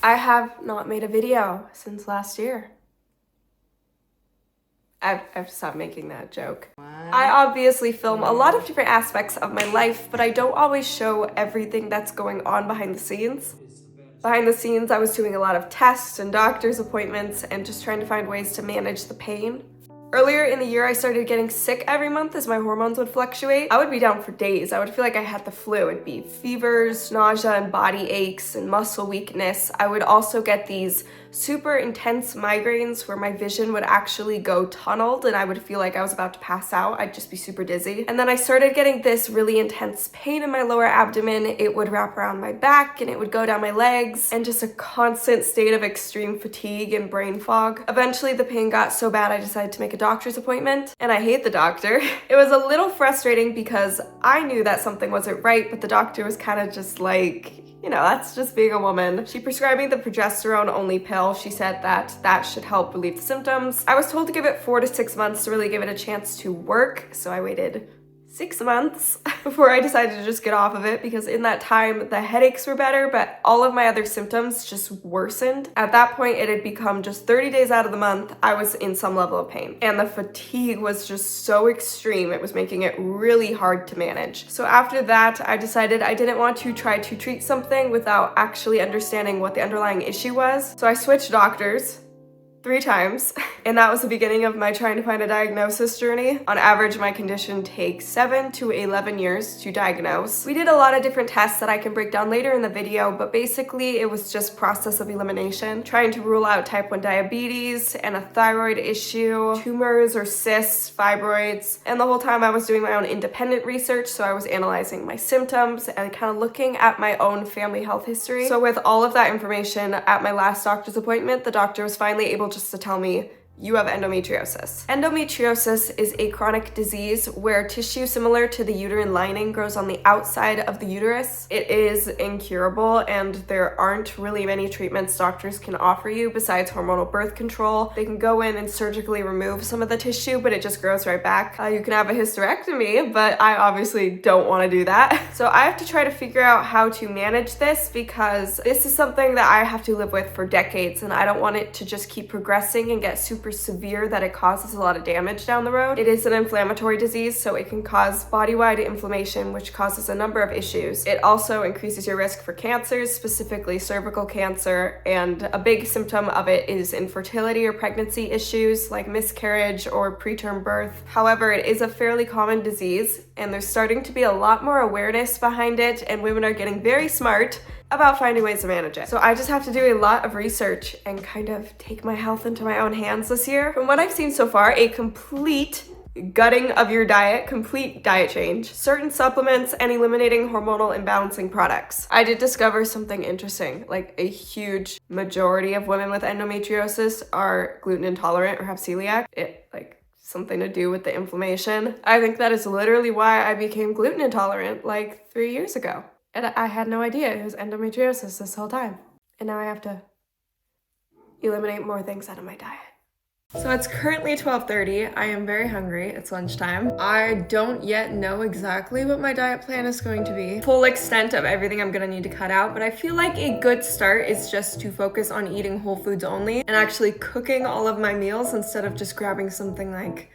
I have not made a video since last year. I've stopped making that joke. I obviously film a lot of different aspects of my life, but I don't always show everything that's going on behind the scenes. Behind the scenes, I was doing a lot of tests and doctor's appointments and just trying to find ways to manage the pain. Earlier in the year, I started getting sick every month as my hormones would fluctuate. I would be down for days. I would feel like I had the flu. It'd be fevers, nausea, and body aches, and muscle weakness. I would also get these super intense migraines where my vision would actually go tunneled and I would feel like I was about to pass out. I'd just be super dizzy. And then I started getting this really intense pain in my lower abdomen. It would wrap around my back and it would go down my legs, and just a constant state of extreme fatigue and brain fog. Eventually, the pain got so bad I decided to make a doctor's appointment, and I hate the doctor. It was a little frustrating because I knew that something wasn't right, but the doctor was kind of just like, you know, that's just being a woman. She prescribed me the progesterone only pill. She said that that should help relieve the symptoms. I was told to give it 4 to 6 months to really give it a chance to work, so I waited 6 months before I decided to just get off of it, because in that time the headaches were better, but all of my other symptoms just worsened. At that point, it had become just 30 days out of the month I was in some level of pain, and the fatigue was just so extreme. It was making it really hard to manage. So after that, I decided I didn't want to try to treat something without actually understanding what the underlying issue was. So I switched doctors 3 times, and that was the beginning of my trying to find a diagnosis journey. On average, my condition takes 7 to 11 years to diagnose. We did a lot of different tests that I can break down later in the video, but basically it was just process of elimination, trying to rule out type 1 diabetes and a thyroid issue, tumors or cysts, fibroids, and the whole time I was doing my own independent research, so I was analyzing my symptoms and kind of looking at my own family health history. So with all of that information, at my last doctor's appointment, the doctor was finally able just to tell me, you have endometriosis. Endometriosis is a chronic disease where tissue similar to the uterine lining grows on the outside of the uterus. It is incurable, and there aren't really many treatments doctors can offer you besides hormonal birth control. They can go in and surgically remove some of the tissue, but it just grows right back. You can have a hysterectomy, but I obviously don't want to do that. So I have to try to figure out how to manage this, because this is something that I have to live with for decades, and I don't want it to just keep progressing and get super severe that it causes a lot of damage down the road. It is an inflammatory disease, so it can cause body-wide inflammation, which causes a number of issues. It also increases your risk for cancers, specifically cervical cancer, and a big symptom of it is infertility or pregnancy issues like miscarriage or preterm birth. However, it is a fairly common disease, and there's starting to be a lot more awareness behind it, and women are getting very smart about finding ways to manage it. So I just have to do a lot of research and kind of take my health into my own hands this year. From what I've seen so far, a complete gutting of your diet, complete diet change, certain supplements, and eliminating hormonal imbalancing products. I did discover something interesting, like a huge majority of women with endometriosis are gluten intolerant or have celiac. Something to do with the inflammation. I think that is literally why I became gluten intolerant like 3 years ago. And I had no idea it was endometriosis this whole time. And now I have to eliminate more things out of my diet. So it's currently 12:30. I am very hungry. It's lunchtime. I don't yet know exactly what my diet plan is going to be. Full extent of everything I'm gonna need to cut out, but I feel like a good start is just to focus on eating whole foods only and actually cooking all of my meals instead of just grabbing something like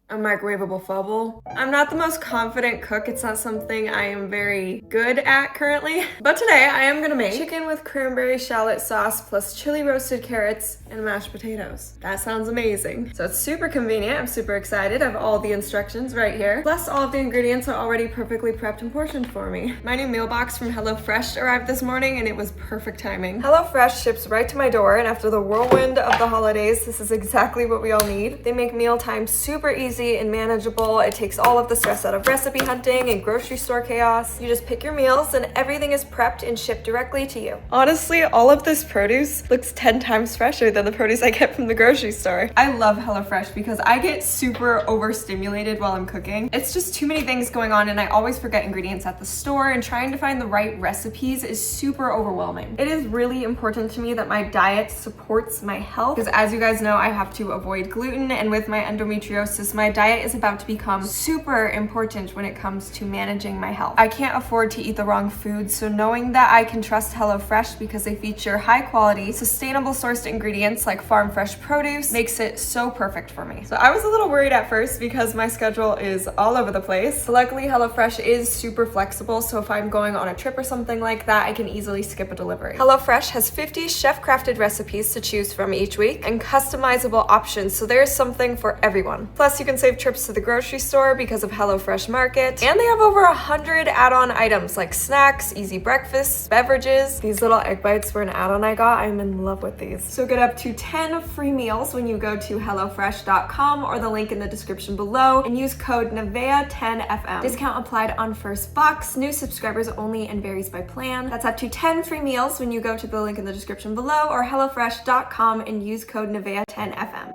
a microwavable pho bowl. I'm not the most confident cook. It's not something I am very good at currently. But today I am gonna make chicken with cranberry shallot sauce plus chili roasted carrots and mashed potatoes. That sounds amazing. So it's super convenient. I'm super excited. I have all the instructions right here. Plus all of the ingredients are already perfectly prepped and portioned for me. My new meal box from HelloFresh arrived this morning and it was perfect timing. HelloFresh ships right to my door, and after the whirlwind of the holidays, this is exactly what we all need. They make mealtime super easy and manageable. It takes all of the stress out of recipe hunting and grocery store chaos. You just pick your meals and everything is prepped and shipped directly to you. Honestly, all of this produce looks 10 times fresher than the produce I get from the grocery store. I love HelloFresh because I get super overstimulated while I'm cooking. It's just too many things going on and I always forget ingredients at the store, and trying to find the right recipes is super overwhelming. It is really important to me that my diet supports my health because, as you guys know, I have to avoid gluten, and with my endometriosis, my my diet is about to become super important when it comes to managing my health. I can't afford to eat the wrong foods, so knowing that I can trust HelloFresh because they feature high quality, sustainable sourced ingredients like farm fresh produce makes it so perfect for me. So I was a little worried at first because my schedule is all over the place. But luckily HelloFresh is super flexible, so if I'm going on a trip or something like that, I can easily skip a delivery. HelloFresh has 50 chef-crafted recipes to choose from each week and customizable options, so there's something for everyone. Plus, you can save trips to the grocery store because of HelloFresh Market, and they have over 100 add-on items like snacks, easy breakfasts, beverages. These little egg bites were an add-on I got. I'm in love with these. So get up to 10 free meals when you go to hellofresh.com or the link in the description below and use code Nevaeh10FM. Discount applied on first box, new subscribers only, and varies by plan. That's up to 10 free meals when you go to the link in the description below or hellofresh.com and use code Nevaeh10FM.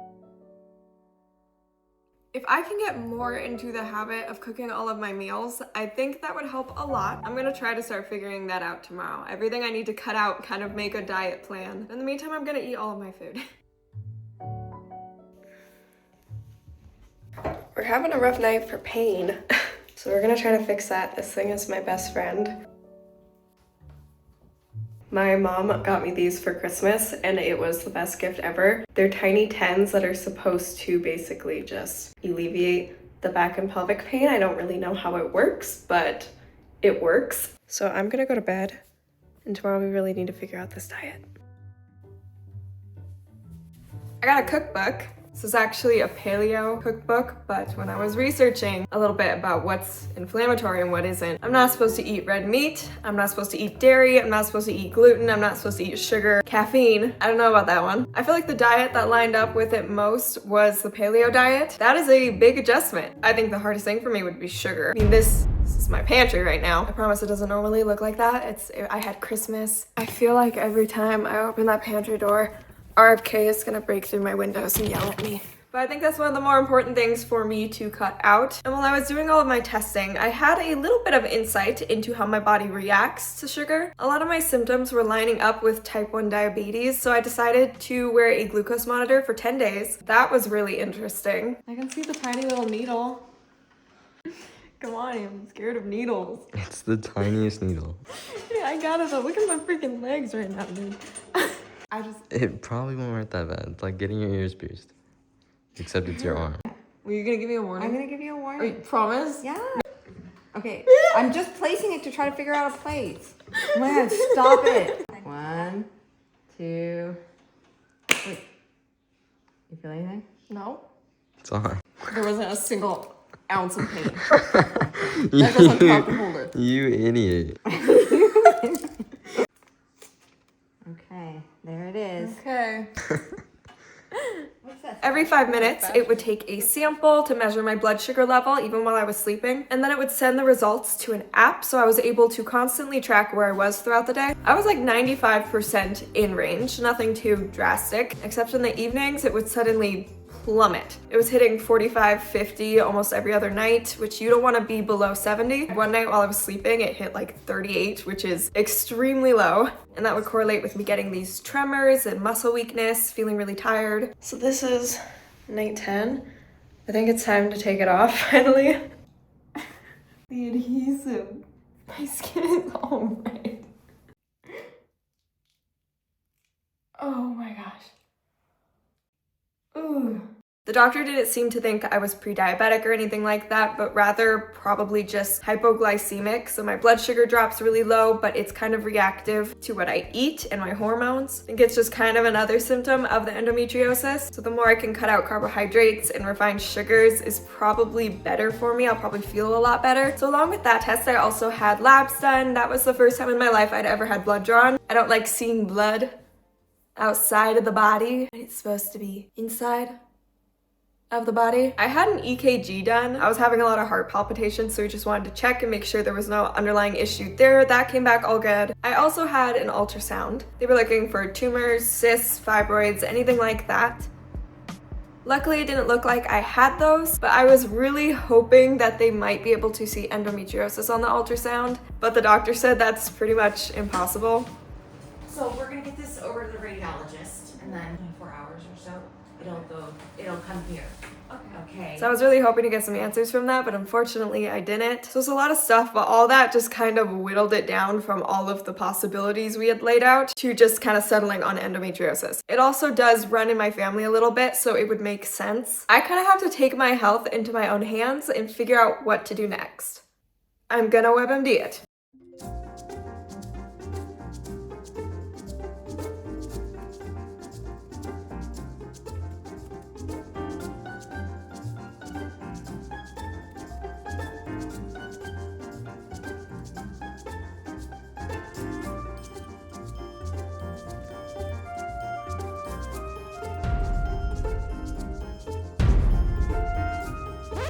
If I can get more into the habit of cooking all of my meals, I think that would help a lot. I'm gonna try to start figuring that out tomorrow. Everything I need to cut out, kind of make a diet plan. In the meantime, I'm gonna eat all of my food. We're having a rough night for pain. So we're gonna try to fix that. This thing is my best friend. My mom got me these for Christmas and it was the best gift ever. They're tiny tens that are supposed to basically just alleviate the back and pelvic pain. I don't really know how it works, but it works. So I'm gonna go to bed and tomorrow we really need to figure out this diet. I got a cookbook. This is actually a paleo cookbook, but when I was researching a little bit about what's inflammatory and what isn't, I'm not supposed to eat red meat, I'm not supposed to eat dairy, I'm not supposed to eat gluten, I'm not supposed to eat sugar, caffeine. I don't know about that one. I feel like the diet that lined up with it most was the paleo diet. That is a big adjustment. I think the hardest thing for me would be sugar. I mean, this is my pantry right now. I promise it doesn't normally look like that. I had Christmas. I feel like every time I open that pantry door, RFK is gonna break through my windows and yell at me. But I think that's one of the more important things for me to cut out. And while I was doing all of my testing, I had a little bit of insight into how my body reacts to sugar. A lot of my symptoms were lining up with type 1 diabetes, so I decided to wear a glucose monitor for 10 days. That was really interesting. I can see the tiny little needle. Come on, I'm scared of needles. It's the tiniest needle. Yeah, I got it though. Look at my freaking legs right now, dude. It probably won't hurt that bad. It's like getting your ears pierced. Except it's your arm. Were you gonna give me a warning? I'm gonna give you a warning. Are you promise? Yeah. Okay, I'm just placing it to try to figure out a place. Man, stop it. 1, 2. Wait. You feel anything? No. It's on. There wasn't a single ounce of pain. That doesn't have to hold it. You idiot. Okay, there it is. Okay. What's that? Every 5 minutes, it would take a sample to measure my blood sugar level, even while I was sleeping, and then it would send the results to an app, so I was able to constantly track where I was throughout the day. I was like 95% in range, nothing too drastic, except in the evenings, it would suddenly plummet. It was hitting 45, 50 almost every other night, which you don't want to be below 70. One night while I was sleeping, it hit like 38, which is extremely low. And that would correlate with me getting these tremors and muscle weakness, feeling really tired. So this is night 10. I think it's time to take it off finally. The adhesive. My skin is all red. Oh my gosh. Ooh. The doctor didn't seem to think I was pre-diabetic or anything like that, but rather probably just hypoglycemic. So my blood sugar drops really low, but it's kind of reactive to what I eat and my hormones. I think it's just kind of another symptom of the endometriosis. So the more I can cut out carbohydrates and refined sugars is probably better for me. I'll probably feel a lot better. So along with that test, I also had labs done. That was the first time in my life I'd ever had blood drawn. I don't like seeing blood outside of the body. It's supposed to be inside of the body. I had an EKG done. I was having a lot of heart palpitations, so we just wanted to check and make sure there was no underlying issue there. That came back all good. I also had an ultrasound. They were looking for tumors, cysts, fibroids, anything like that. Luckily, it didn't look like I had those, but I was really hoping that they might be able to see endometriosis on the ultrasound, but the doctor said that's pretty much impossible. So we're gonna get this over to the radiologist, and then 24 hours or so, It'll come here. Okay. So I was really hoping to get some answers from that, but unfortunately I didn't. So it's a lot of stuff, but all that just kind of whittled it down from all of the possibilities we had laid out to just kind of settling on endometriosis. It also does run in my family a little bit, so it would make sense. I kind of have to take my health into my own hands and figure out what to do next. I'm gonna WebMD it.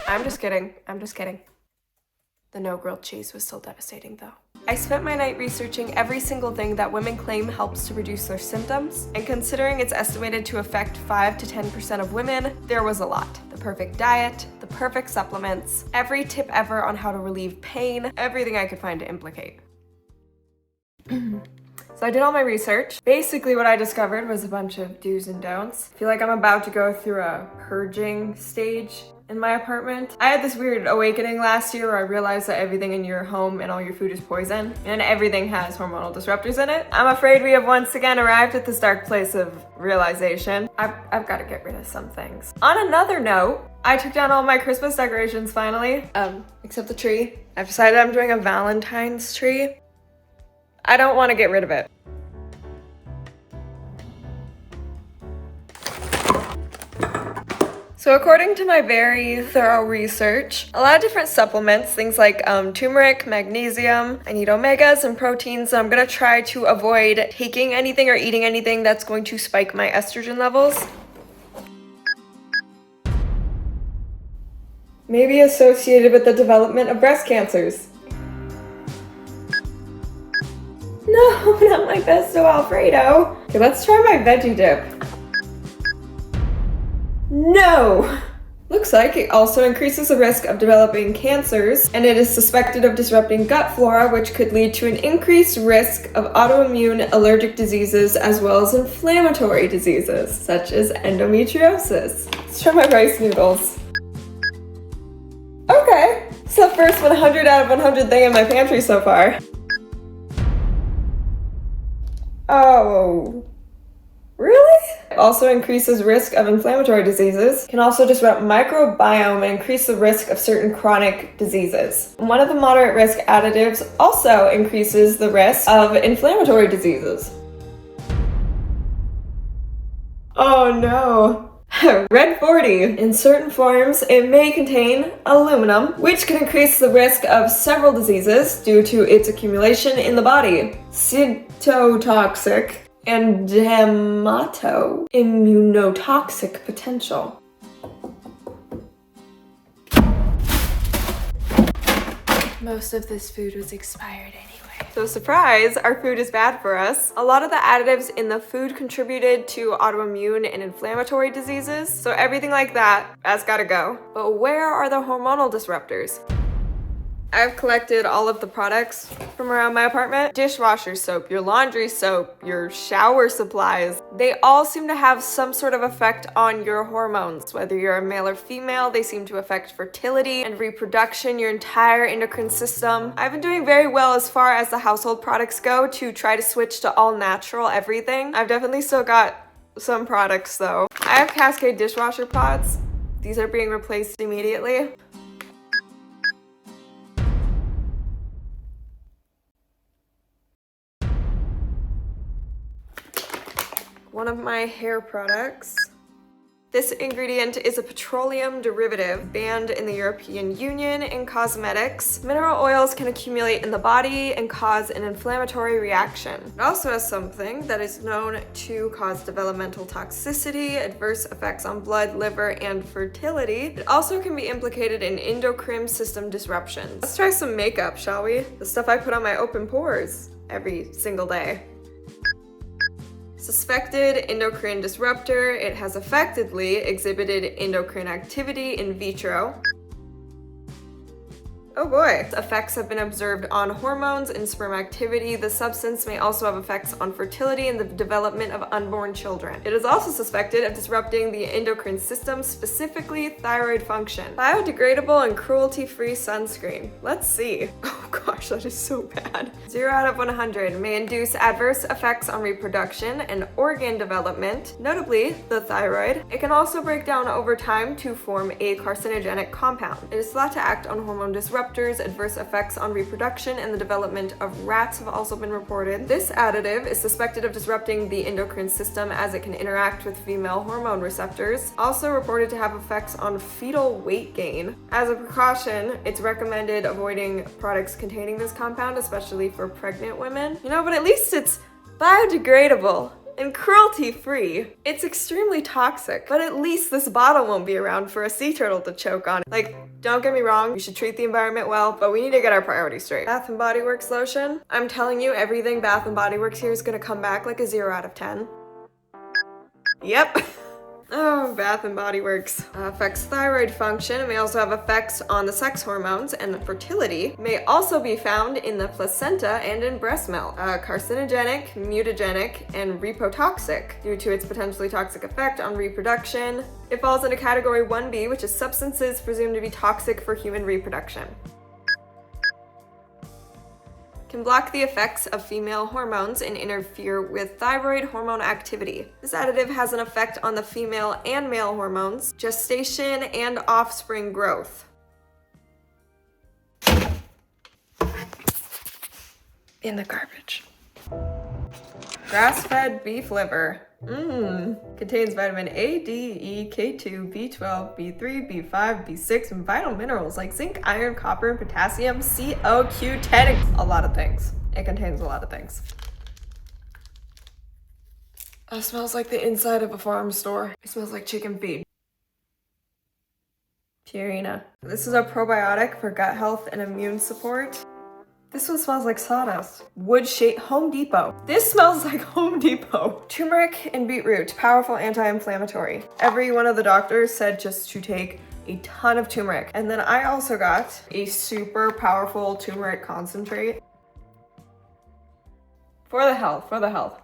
I'm just kidding. I'm just kidding. The no grilled cheese was still devastating though. I spent my night researching every single thing that women claim helps to reduce their symptoms, and considering it's estimated to affect 5 to 10% of women, there was a lot. The perfect diet, the perfect supplements, every tip ever on how to relieve pain, everything I could find to implicate. So I did all my research. Basically what I discovered was a bunch of do's and don'ts. I feel like I'm about to go through a purging stage in my apartment. I had this weird awakening last year where I realized that everything in your home and all your food is poison, and everything has hormonal disruptors in it. I'm afraid we have once again arrived at this dark place of realization. I've got to get rid of some things. On another note, I took down all my Christmas decorations finally, except the tree. I've decided I'm doing a Valentine's tree. I don't want to get rid of it. So according to my very thorough research, a lot of different supplements, things like turmeric, magnesium, I need omegas and proteins, so I'm gonna try to avoid taking anything or eating anything that's going to spike my estrogen levels. Maybe associated with the development of breast cancers. No, not my pesto Alfredo. Okay, let's try my veggie dip. No! Looks like it also increases the risk of developing cancers, and it is suspected of disrupting gut flora, which could lead to an increased risk of autoimmune allergic diseases as well as inflammatory diseases, such as endometriosis. Let's try my rice noodles. Okay, it's the first 100 out of 100 thing in my pantry so far. Oh, really? It also increases risk of inflammatory diseases, can also disrupt microbiome and increase the risk of certain chronic diseases. One of the moderate risk additives also increases the risk of inflammatory diseases. Oh no. Red 40. In certain forms, it may contain aluminum, which can increase the risk of several diseases due to its accumulation in the body. Cytotoxic and immunotoxic potential. Most of this food was expired anyway. So surprise, our food is bad for us. A lot of the additives in the food contributed to autoimmune and inflammatory diseases, so everything like that has gotta go. But where are the hormonal disruptors? I've collected all of the products from around my apartment. Dishwasher soap, your laundry soap, your shower supplies. They all seem to have some sort of effect on your hormones. Whether you're a male or female, they seem to affect fertility and reproduction, your entire endocrine system. I've been doing very well as far as the household products go to try to switch to all natural everything. I've definitely still got some products though. I have Cascade dishwasher pods. These are being replaced immediately. One of my hair products. This ingredient is a petroleum derivative banned in the European Union in cosmetics. Mineral oils can accumulate in the body and cause an inflammatory reaction. It also has something that is known to cause developmental toxicity, adverse effects on blood, liver, and fertility. It also can be implicated in endocrine system disruptions. Let's try some makeup, shall we? The stuff I put on my open pores every single day. Suspected endocrine disruptor, it has effectively exhibited endocrine activity in vitro. Oh boy. Effects have been observed on hormones and sperm activity. The substance may also have effects on fertility and the development of unborn children. It is also suspected of disrupting the endocrine system, specifically thyroid function. Biodegradable and cruelty-free sunscreen. Let's see. Oh gosh, that is so bad. 0 out of 100. May induce adverse effects on reproduction and organ development, notably the thyroid. It can also break down over time to form a carcinogenic compound. It is thought to act on hormone disruptors. Adverse effects on reproduction and the development of rats have also been reported. This additive is suspected of disrupting the endocrine system as it can interact with female hormone receptors. Also reported to have effects on fetal weight gain. As a precaution, it's recommended avoiding products containing this compound, especially for pregnant women. You know, but at least it's biodegradable and cruelty-free. It's extremely toxic, but at least this bottle won't be around for a sea turtle to choke on. Like, don't get me wrong, we should treat the environment well, but we need to get our priorities straight. Bath & Body Works lotion. I'm telling you, everything Bath & Body Works here is gonna come back like a 0 out of 10. Yep. Oh, Bath & Body Works. Affects thyroid function. It may also have effects on the sex hormones, and fertility may also be found in the placenta and in breast milk. Carcinogenic, mutagenic, and reprotoxic due to its potentially toxic effect on reproduction. It falls into category 1B, which is substances presumed to be toxic for human reproduction. Can block the effects of female hormones and interfere with thyroid hormone activity. This additive has an effect on the female and male hormones, gestation, and offspring growth. In the garbage. Grass-fed beef liver. Contains vitamin A, D, E, K2, B12, B3, B5, B6, and vital minerals like zinc, iron, copper, and potassium, CoQ10. A lot of things. It contains a lot of things. It smells like the inside of a farm store. It smells like chicken feed. Purina. This is a probiotic for gut health and immune support. This one smells like sawdust. Wood shake Home Depot. This smells like Home Depot. Turmeric and beetroot, powerful anti-inflammatory. Every one of the doctors said just to take a ton of turmeric. And then I also got a super powerful turmeric concentrate. For the health, for the health.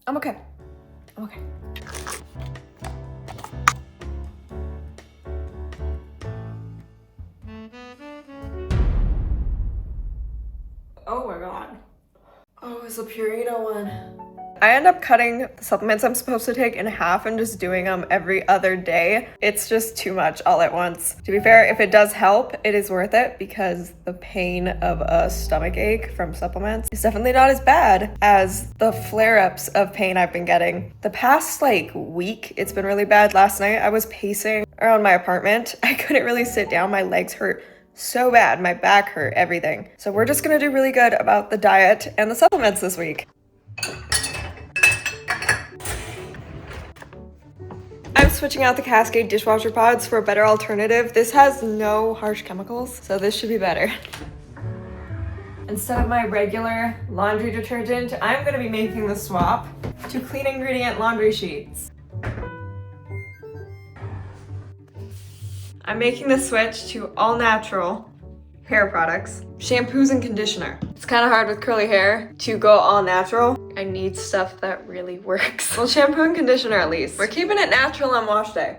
I'm okay. I'm okay. Oh my god. Oh, it's a Purina one. I end up cutting the supplements I'm supposed to take in half and just doing them every other day. It's just too much all at once. To be fair, if it does help, it is worth it because the pain of a stomach ache from supplements is definitely not as bad as the flare-ups of pain I've been getting. The past week, it's been really bad. Last night I was pacing around my apartment. I couldn't really sit down. My legs hurt so bad. My back hurt, everything. So we're just gonna do really good about the diet and the supplements this week. I'm switching out the Cascade dishwasher pods for a better alternative. This has no harsh chemicals, so this should be better. Instead of my regular laundry detergent, I'm gonna be making the swap to clean ingredient laundry sheets. I'm making the switch to all natural hair products, shampoos and conditioner. It's kind of hard with curly hair to go all natural. I need stuff that really works. Well, shampoo and conditioner at least. We're keeping it natural on wash day.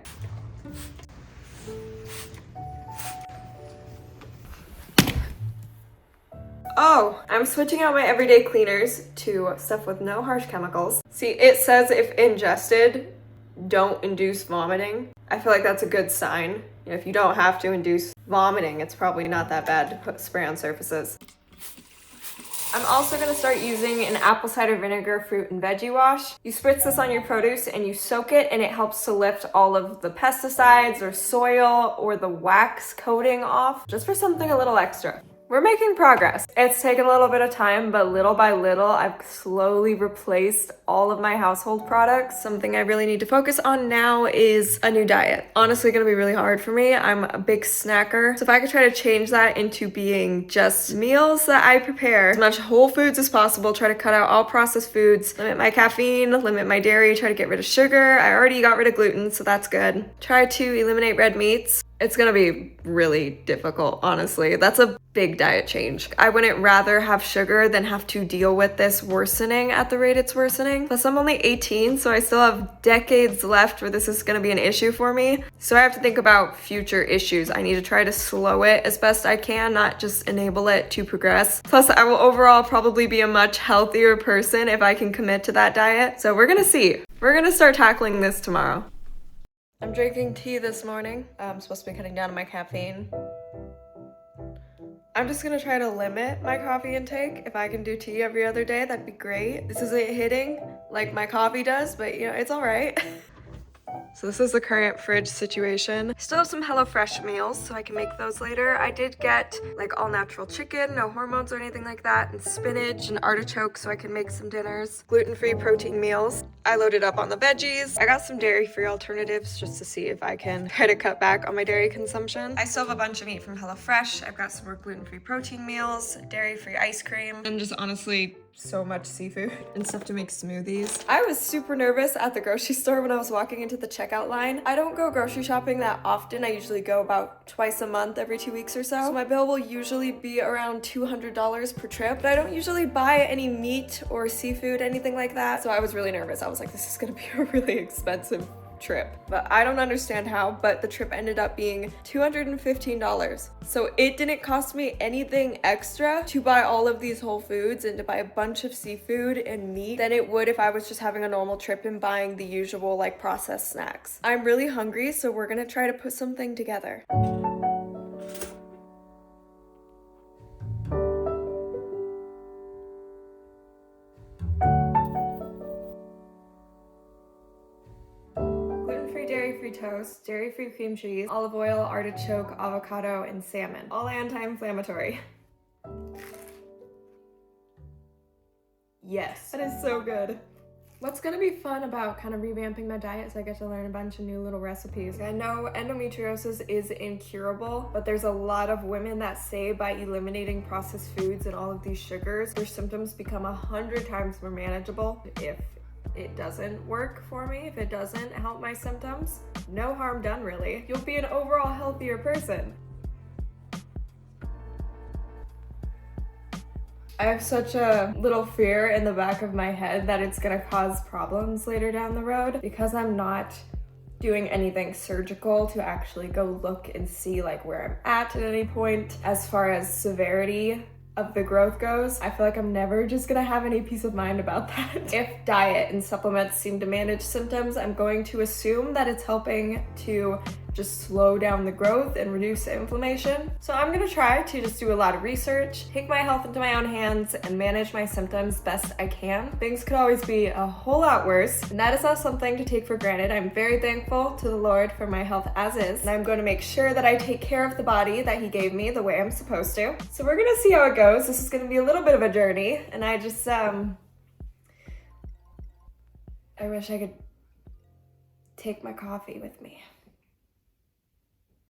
Oh, I'm switching out my everyday cleaners to stuff with no harsh chemicals. See, it says if ingested, don't induce vomiting. I feel like that's a good sign. You know, if you don't have to induce vomiting, it's probably not that bad to put spray on surfaces. I'm also gonna start using an apple cider vinegar fruit and veggie wash. You spritz this on your produce and you soak it, and it helps to lift all of the pesticides or soil or the wax coating off, just for something a little extra. We're making progress. It's taken a little bit of time, but little by little, I've slowly replaced all of my household products. Something I really need to focus on now is a new diet. Honestly, gonna be really hard for me. I'm a big snacker. So if I could try to change that into being just meals that I prepare, as much whole foods as possible, try to cut out all processed foods, limit my caffeine, limit my dairy, try to get rid of sugar. I already got rid of gluten, so that's good. Try to eliminate red meats. It's gonna be really difficult, honestly. That's a big diet change. I wouldn't rather have sugar than have to deal with this worsening at the rate it's worsening. Plus, I'm only 18, so I still have decades left where this is gonna be an issue for me. So I have to think about future issues. I need to try to slow it as best I can, not just enable it to progress. Plus, I will overall probably be a much healthier person if I can commit to that diet. So we're gonna see. We're gonna start tackling this tomorrow. I'm drinking tea this morning. I'm supposed to be cutting down on my caffeine. I'm just gonna try to limit my coffee intake. If I can do tea every other day, that'd be great. This isn't hitting like my coffee does, but you know, it's all right. So this is the current fridge situation. Still have some HelloFresh meals, so I can make those later. I did get like all natural chicken, no hormones or anything like that, and spinach and artichoke so I can make some dinners. Gluten-free protein meals. I loaded up on the veggies. I got some dairy-free alternatives just to see if I can try to cut back on my dairy consumption. I still have a bunch of meat from HelloFresh. I've got some more gluten-free protein meals, dairy-free ice cream, and just honestly so much seafood and stuff to make smoothies. I was super nervous at the grocery store when I was walking into the checkout line. I don't go grocery shopping that often. I usually go about twice a month, every 2 weeks or so. So my bill will usually be around $200 per trip, but I don't usually buy any meat or seafood, anything like that. So I was really nervous. I was like, this is gonna be a really expensive trip, but I don't understand how, but the trip ended up being $215. So it didn't cost me anything extra to buy all of these whole foods and to buy a bunch of seafood and meat than it would if I was just having a normal trip and buying the usual like processed snacks. I'm really hungry, so we're gonna try to put something together. Dairy-free toast, dairy-free cream cheese, olive oil, artichoke, avocado, and salmon. All anti-inflammatory. Yes. That is so good. What's gonna be fun about kind of revamping my diet is I get to learn a bunch of new little recipes. I know endometriosis is incurable, but there's a lot of women that say by eliminating processed foods and all of these sugars, their symptoms become 100 times more manageable. If it doesn't work for me, if it doesn't help my symptoms, no harm done really. You'll be an overall healthier person. I have such a little fear in the back of my head that it's gonna cause problems later down the road because I'm not doing anything surgical to actually go look and see like where I'm at any point as far as severity of the growth goes. I feel like I'm never just gonna have any peace of mind about that. If diet and supplements seem to manage symptoms, I'm going to assume that it's helping to just slow down the growth and reduce inflammation. So I'm gonna try to just do a lot of research, take my health into my own hands, and manage my symptoms best I can. Things could always be a whole lot worse, and that is not something to take for granted. I'm very thankful to the Lord for my health as is, and I'm going to make sure that I take care of the body that He gave me the way I'm supposed to. So we're gonna see how it goes. This is gonna be a little bit of a journey, and I just, I wish I could take my coffee with me.